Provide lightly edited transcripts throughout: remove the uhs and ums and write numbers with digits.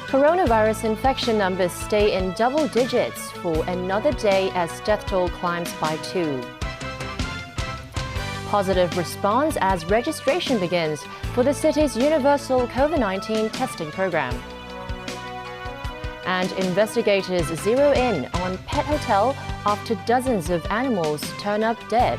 Coronavirus infection numbers stay in double digits for another day as death toll climbs by 2. Positive response as registration begins for the city's universal COVID-19 testing program. And investigators zero in on pet hotel after dozens of animals turn up dead.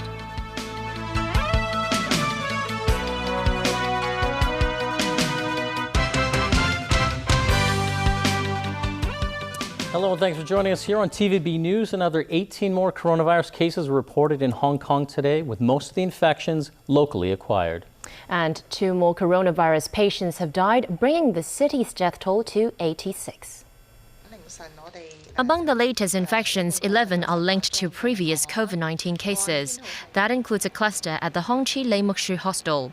Hello and thanks for joining us here on TVB News. Another 18 more coronavirus cases were reported in Hong Kong today, with most of the infections locally acquired. And 2 more coronavirus patients have died, bringing the city's death toll to 86. Among the latest infections, 11 are linked to previous COVID-19 cases. That includes a cluster at the Hongqi Leimukshi Hostel.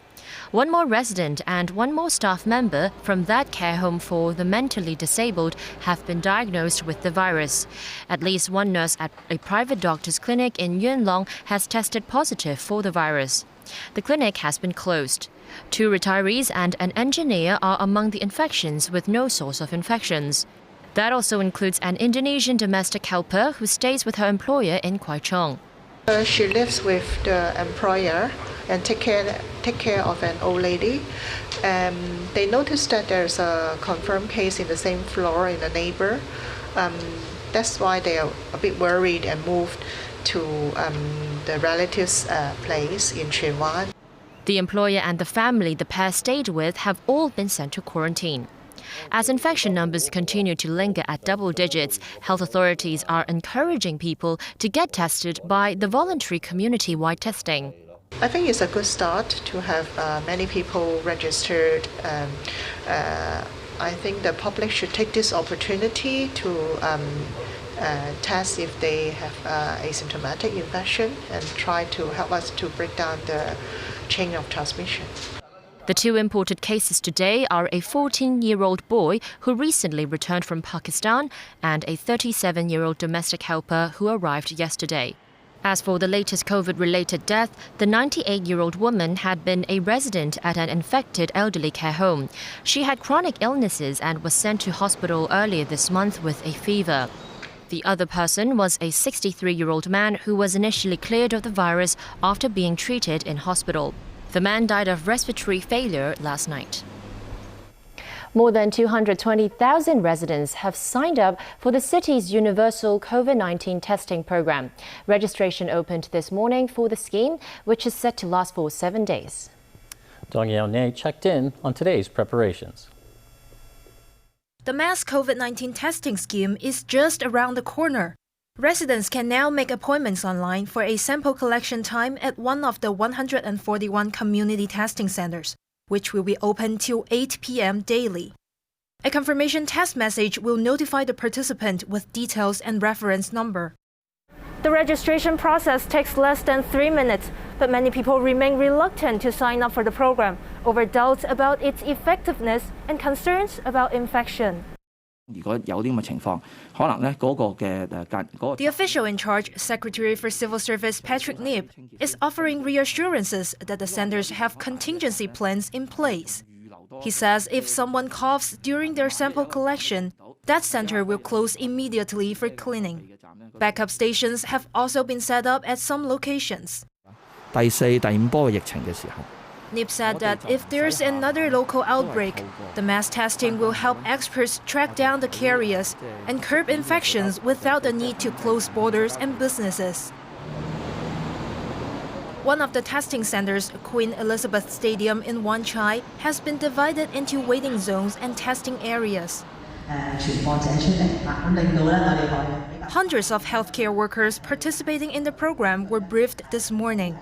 1 more resident and 1 more staff member from that care home for the mentally disabled have been diagnosed with the virus. At least 1 nurse at a private doctor's clinic in Yuen Long has tested positive for the virus. The clinic has been closed. 2 retirees and an engineer are among the infections with no source of infections. That also includes an Indonesian domestic helper who stays with her employer in Kwai Chung. She lives with the employer and take care of an old lady. They noticed that there's a confirmed case in the same floor in a neighbor. That's why they are a bit worried and moved to the relative's place in Taiwan. The employer and the family the pair stayed with have all been sent to quarantine. As infection numbers continue to linger at double digits, health authorities are encouraging people to get tested by the voluntary community-wide testing. I think it's a good start to have many people registered. I think the public should take this opportunity to test if they have asymptomatic infection and try to help us to break down the chain of transmission. The 2 imported cases today are a 14-year-old boy who recently returned from Pakistan and a 37-year-old domestic helper who arrived yesterday. As for the latest COVID-related death, the 98-year-old woman had been a resident at an infected elderly care home. She had chronic illnesses and was sent to hospital earlier this month with a fever. The other person was a 63-year-old man who was initially cleared of the virus after being treated in hospital. The man died of respiratory failure last night. More than 220,000 residents have signed up for the city's universal COVID-19 testing program. Registration opened this morning for the scheme, which is set to last for 7 days. Dong Yao-nei checked in on today's preparations. The mass COVID-19 testing scheme is just around the corner. Residents can now make appointments online for a sample collection time at one of the 141 community testing centers, which will be open till 8 p.m. daily. A confirmation text message will notify the participant with details and reference number. The registration process takes less than 3 minutes, but many people remain reluctant to sign up for the program over doubts about its effectiveness and concerns about infection. The official in charge, Secretary for Civil Service Patrick Nip, is offering reassurances that the centers have contingency plans in place. He says if someone coughs during their sample collection, that center will close immediately for cleaning. Backup stations have also been set up at some locations. Nip said that if there's another local outbreak, the mass testing will help experts track down the carriers and curb infections without the need to close borders and businesses. One of the testing centers, Queen Elizabeth Stadium in Wan Chai, has been divided into waiting zones and testing areas. Hundreds of healthcare workers participating in the program were briefed this morning.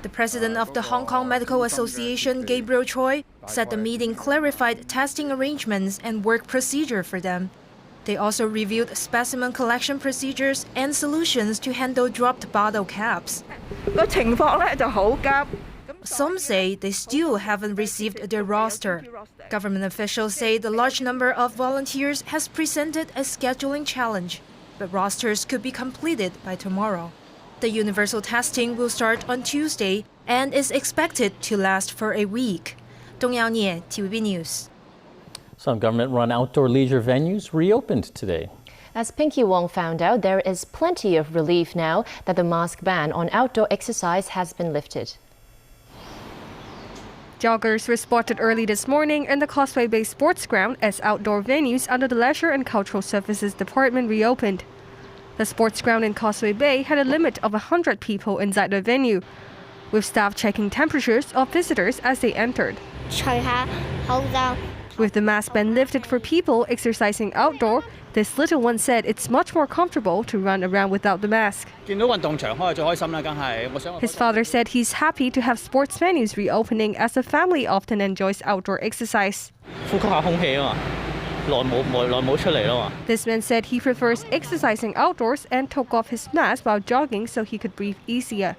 The president of the Hong Kong Medical Association, Gabriel Choi, said the meeting clarified testing arrangements and work procedure for them. They also reviewed specimen collection procedures and solutions to handle dropped bottle caps. Some say they still haven't received their roster. Government officials say the large number of volunteers has presented a scheduling challenge, but rosters could be completed by tomorrow. The universal testing will start on Tuesday and is expected to last for a week. Dong Yao Nie, TVB News. Some government-run outdoor leisure venues reopened today. As Pinky Wong found out, there is plenty of relief now that the mask ban on outdoor exercise has been lifted. Joggers were spotted early this morning in the Causeway Bay Sports Ground as outdoor venues under the Leisure and Cultural Services Department reopened. The sports ground in Causeway Bay had a limit of 100 people inside the venue, with staff checking temperatures of visitors as they entered. With the mask ban lifted for people exercising outdoor, this little one said it's much more comfortable to run around without the mask. His father said he's happy to have sports venues reopening as the family often enjoys outdoor exercise. This man said he prefers exercising outdoors and took off his mask while jogging so he could breathe easier.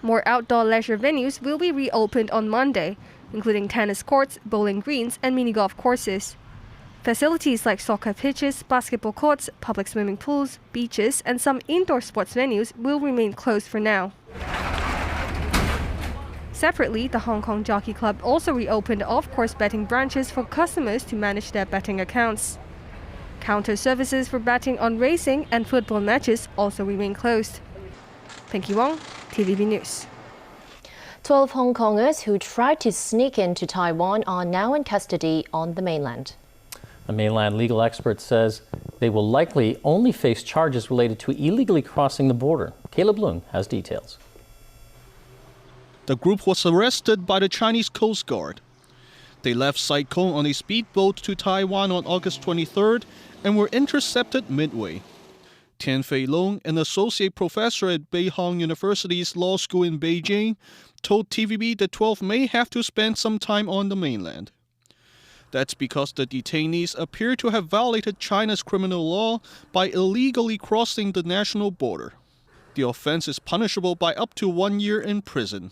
More outdoor leisure venues will be reopened on Monday, including tennis courts, bowling greens, and mini-golf courses. Facilities like soccer pitches, basketball courts, public swimming pools, beaches, and some indoor sports venues will remain closed for now. Separately, the Hong Kong Jockey Club also reopened off-course betting branches for customers to manage their betting accounts. Counter services for betting on racing and football matches also remain closed. Pinky Wong, TVB News. 12 Hong Kongers who tried to sneak into Taiwan are now in custody on the mainland. A mainland legal expert says they will likely only face charges related to illegally crossing the border. Caleb Leung has details. The group was arrested by the Chinese Coast Guard. They left Sai Kung on a speedboat to Taiwan on August 23rd and were intercepted midway. Tian Fei Long, an associate professor at Beihang University's law school in Beijing, told TVB the 12 may have to spend some time on the mainland. That's because the detainees appear to have violated China's criminal law by illegally crossing the national border. The offense is punishable by up to 1 year in prison.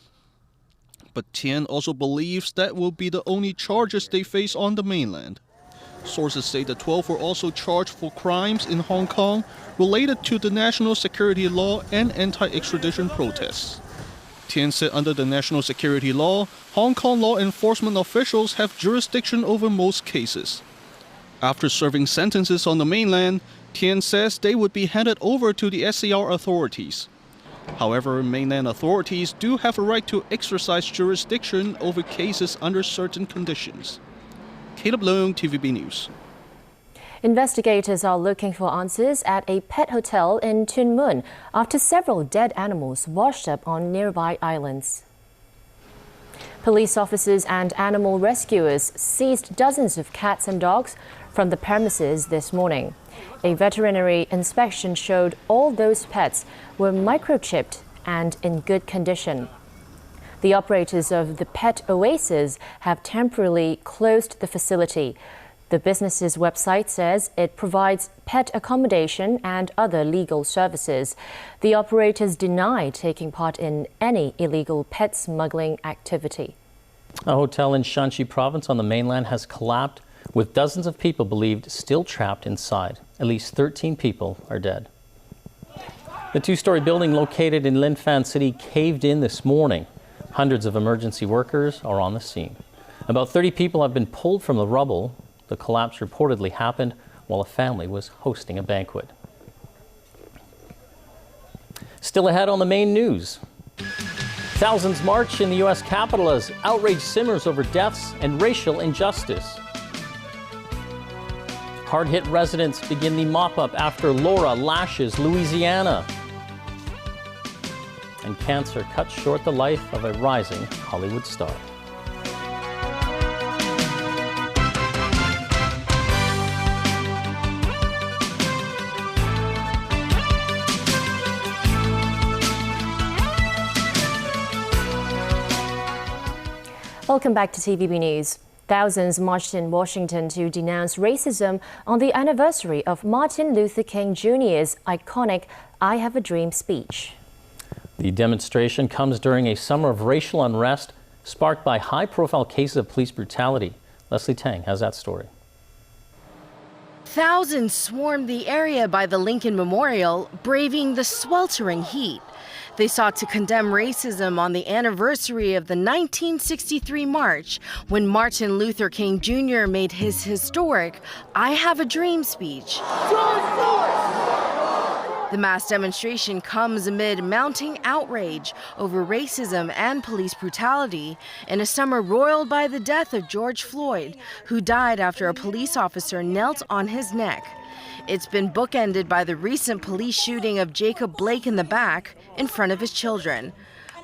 But Tian also believes that will be the only charges they face on the mainland. Sources say the 12 were also charged for crimes in Hong Kong related to the national security law and anti-extradition protests. Tian said under the national security law, Hong Kong law enforcement officials have jurisdiction over most cases. After serving sentences on the mainland, Tian says they would be handed over to the SCR authorities. However, mainland authorities do have a right to exercise jurisdiction over cases under certain conditions. Caleb Leung, TVB News. Investigators are looking for answers at a pet hotel in Tunmun after several dead animals washed up on nearby islands. Police officers and animal rescuers seized dozens of cats and dogs from the premises this morning. A veterinary inspection showed all those pets were microchipped and in good condition. The operators of the Pet Oasis have temporarily closed the facility. The business's website says it provides pet accommodation and other legal services. The operators deny taking part in any illegal pet smuggling activity. A hotel in Shanxi province on the mainland has collapsed, with dozens of people believed still trapped inside. At least 13 people are dead. The two-story building located in Linfan City caved in this morning. Hundreds of emergency workers are on the scene. About 30 people have been pulled from the rubble. The collapse reportedly happened while a family was hosting a banquet. Still ahead on the main news. Thousands march in the U.S. Capitol as outrage simmers over deaths and racial injustice. Hard-hit residents begin the mop-up after Laura lashes Louisiana. And cancer cuts short the life of a rising Hollywood star. Welcome back to TVB News. Thousands marched in Washington to denounce racism on the anniversary of Martin Luther King Jr.'s iconic I Have a Dream speech. The demonstration comes during a summer of racial unrest sparked by high-profile cases of police brutality. Leslie Tang has that story. Thousands swarmed the area by the Lincoln Memorial, braving the sweltering heat. They sought to condemn racism on the anniversary of the 1963 march, when Martin Luther King Jr. made his historic "I Have a Dream" speech. The mass demonstration comes amid mounting outrage over racism and police brutality in a summer roiled by the death of George Floyd, who died after a police officer knelt on his neck. It's been bookended by the recent police shooting of Jacob Blake in the back in front of his children.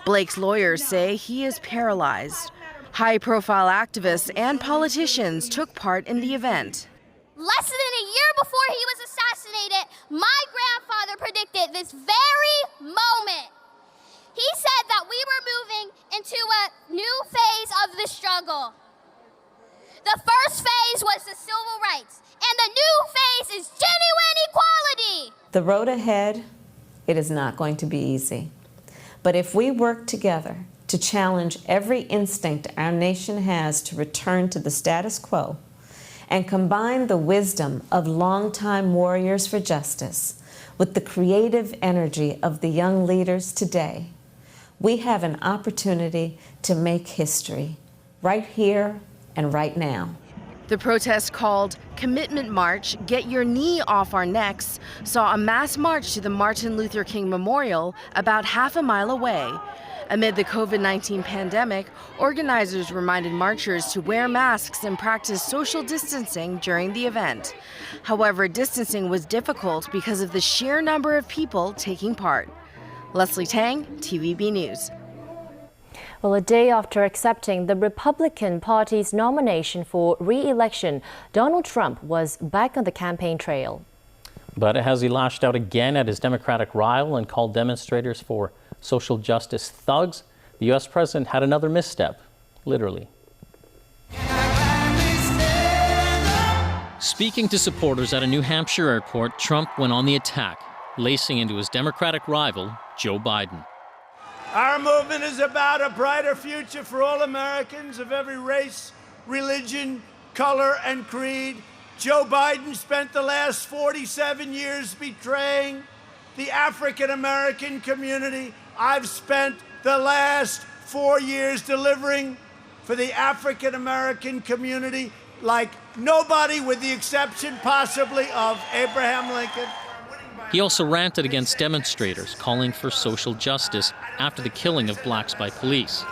Blake's lawyers say he is paralyzed. High-profile activists and politicians took part in the event. Less than a year before he was assassinated, my grandfather predicted this very moment. He said that we were moving into a new phase of the struggle. The first phase was the civil rights, and the new phase is genuine equality. The road ahead, it is not going to be easy. But if we work together to challenge every instinct our nation has to return to the status quo, and combine the wisdom of longtime warriors for justice with the creative energy of the young leaders today, we have an opportunity to make history right here and right now. The protest, called Commitment March, Get Your Knee Off Our Necks, saw a mass march to the Martin Luther King Memorial about half a mile away. Amid the COVID-19 pandemic, organizers reminded marchers to wear masks and practice social distancing during the event. However, distancing was difficult because of the sheer number of people taking part. Leslie Tang, TVB News. Well, a day after accepting the Republican Party's nomination for re-election, Donald Trump was back on the campaign trail. But as he lashed out again at his Democratic rival and called demonstrators for social justice thugs, the U.S. president had another misstep, literally. Speaking to supporters at a New Hampshire airport, Trump went on the attack, lacing into his Democratic rival, Joe Biden. Our movement is about a brighter future for all Americans of every race, religion, color, and creed. Joe Biden spent the last 47 years betraying the African American community. I've spent the last 4 years delivering for the African American community like nobody, with the exception possibly of Abraham Lincoln. He also ranted against demonstrators calling for social justice after the killing of blacks by police.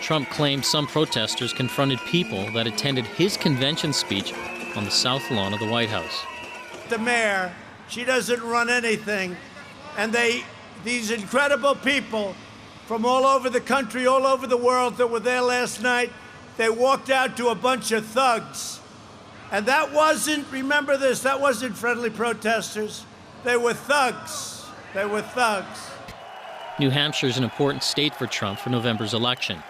Trump claimed some protesters confronted people that attended his convention speech on the south lawn of the White House. The mayor, she doesn't run anything, and these incredible people from all over the country, all over the world that were there last night, they walked out to a bunch of thugs. And that wasn't, remember this, that wasn't friendly protesters. They were thugs. They were thugs. New Hampshire is an important state for Trump for November's election.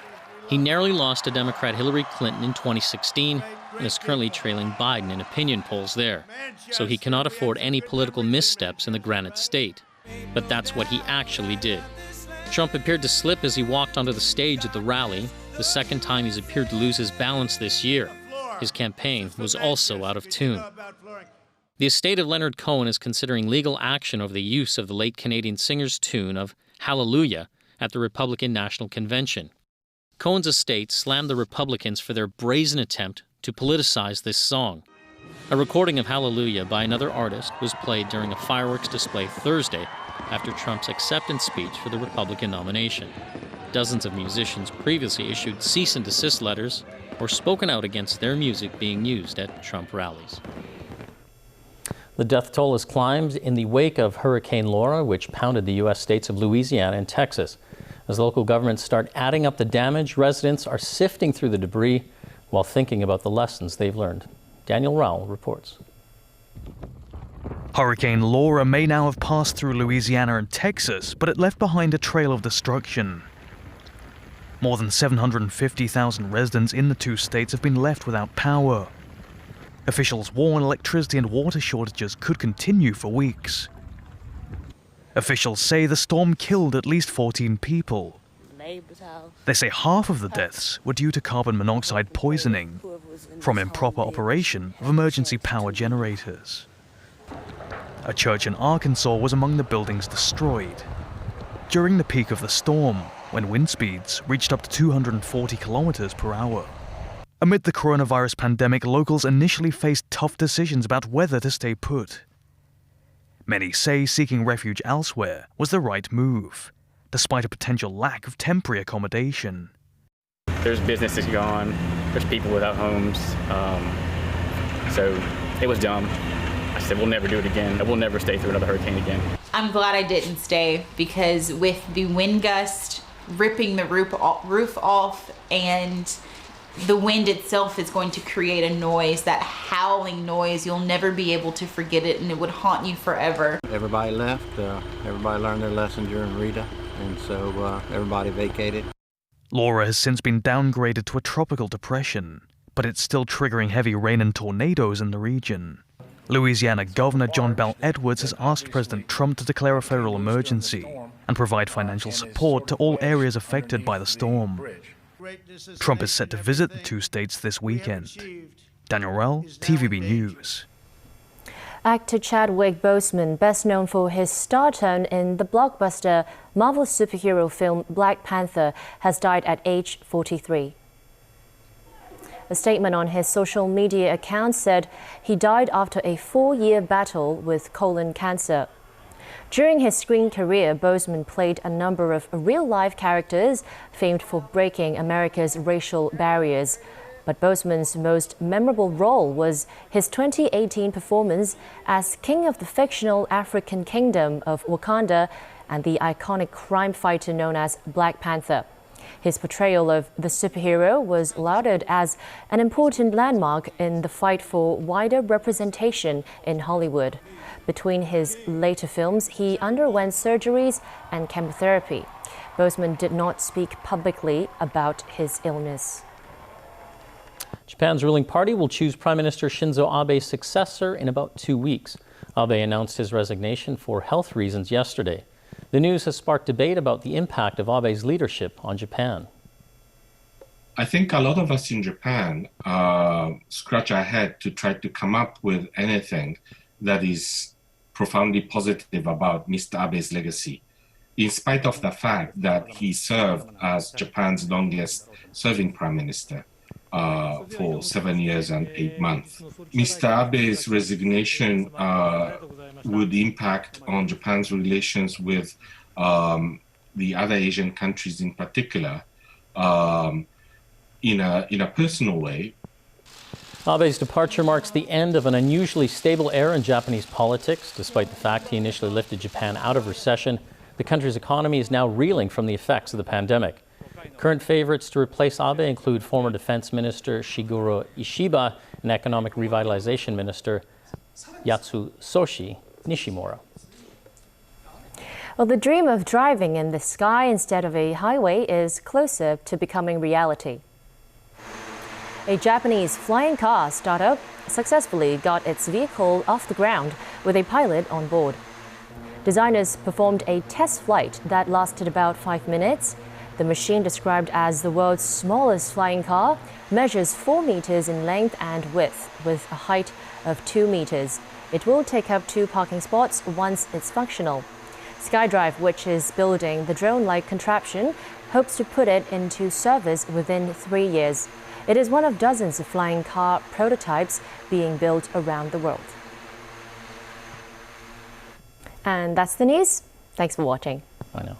He narrowly lost to Democrat Hillary Clinton in 2016 and is currently trailing Biden in opinion polls there. So he cannot afford any political missteps in the Granite State. But that's what he actually did. Trump appeared to slip as he walked onto the stage at the rally, the second time he's appeared to lose his balance this year. His campaign was also out of tune. The estate of Leonard Cohen is considering legal action over the use of the late Canadian singer's tune of Hallelujah at the Republican National Convention. Cohen's estate slammed the Republicans for their brazen attempt to politicize this song. A recording of Hallelujah by another artist was played during a fireworks display Thursday after Trump's acceptance speech for the Republican nomination. Dozens of musicians previously issued cease and desist letters or spoken out against their music being used at Trump rallies. The death toll has climbed in the wake of Hurricane Laura, which pounded the U.S. states of Louisiana and Texas. As local governments start adding up the damage, residents are sifting through the debris while thinking about the lessons they've learned. Daniel Rowell reports. Hurricane Laura may now have passed through Louisiana and Texas, but it left behind a trail of destruction. More than 750,000 residents in the two states have been left without power. Officials warn electricity and water shortages could continue for weeks. Officials say the storm killed at least 14 people. They say half of the deaths were due to carbon monoxide poisoning. from improper operation of emergency power generators. A church in Arkansas was among the buildings destroyed during the peak of the storm, when wind speeds reached up to 240 kilometers per hour. Amid the coronavirus pandemic, locals initially faced tough decisions about whether to stay put. Many say seeking refuge elsewhere was the right move, despite a potential lack of temporary accommodation. There's businesses gone, there's people without homes, so it was dumb. I said, we'll never do it again. We'll never stay through another hurricane again. I'm glad I didn't stay, because with the wind gust ripping the roof off, and the wind itself is going to create a noise, that howling noise, you'll never be able to forget it, and it would haunt you forever. Everybody left. Everybody learned their lesson during Rita, and so everybody vacated. Laura has since been downgraded to a tropical depression, but it's still triggering heavy rain and tornadoes in the region. Louisiana Governor John Bel Edwards has asked President Trump to declare a federal emergency and provide financial support to all areas affected by the storm. Trump is set to visit the two states this weekend. Daniel Rell, TVB News. Actor Chadwick Boseman, best known for his star turn in the blockbuster Marvel superhero film Black Panther, has died at age 43. A statement on his social media account said he died after a 4-year battle with colon cancer. During his screen career, Boseman played a number of real-life characters famed for breaking America's racial barriers. But Boseman's most memorable role was his 2018 performance as king of the fictional African kingdom of Wakanda and the iconic crime fighter known as Black Panther. His portrayal of the superhero was lauded as an important landmark in the fight for wider representation in Hollywood. Between his later films, he underwent surgeries and chemotherapy. Boseman did not speak publicly about his illness. Japan's ruling party will choose Prime Minister Shinzo Abe's successor in about 2 weeks. Abe announced his resignation for health reasons yesterday. The news has sparked debate about the impact of Abe's leadership on Japan. I think a lot of us in Japan scratch our head to try to come up with anything that is profoundly positive about Mr. Abe's legacy, in spite of the fact that he served as Japan's longest serving prime minister for 7 years and 8 months. Mr. Abe's resignation would impact on Japan's relations with the other Asian countries in particular in a personal way. Abe's departure marks the end of an unusually stable era in Japanese politics. Despite the fact he initially lifted Japan out of recession, the country's economy is now reeling from the effects of the pandemic. Current favorites to replace Abe include former Defense Minister Shigeru Ishiba and Economic Revitalization Minister Yatsutoshi Nishimura. Well, the dream of driving in the sky instead of a highway is closer to becoming reality. A Japanese flying car startup successfully got its vehicle off the ground with a pilot on board. Designers performed a test flight that lasted about 5 minutes. The machine, described as the world's smallest flying car, measures 4 meters in length and width with a height of 2 meters. It will take up 2 parking spots once it's functional. SkyDrive, which is building the drone-like contraption, hopes to put it into service within 3 years. It is one of dozens of flying car prototypes being built around the world. And that's the news. Thanks for watching. I know.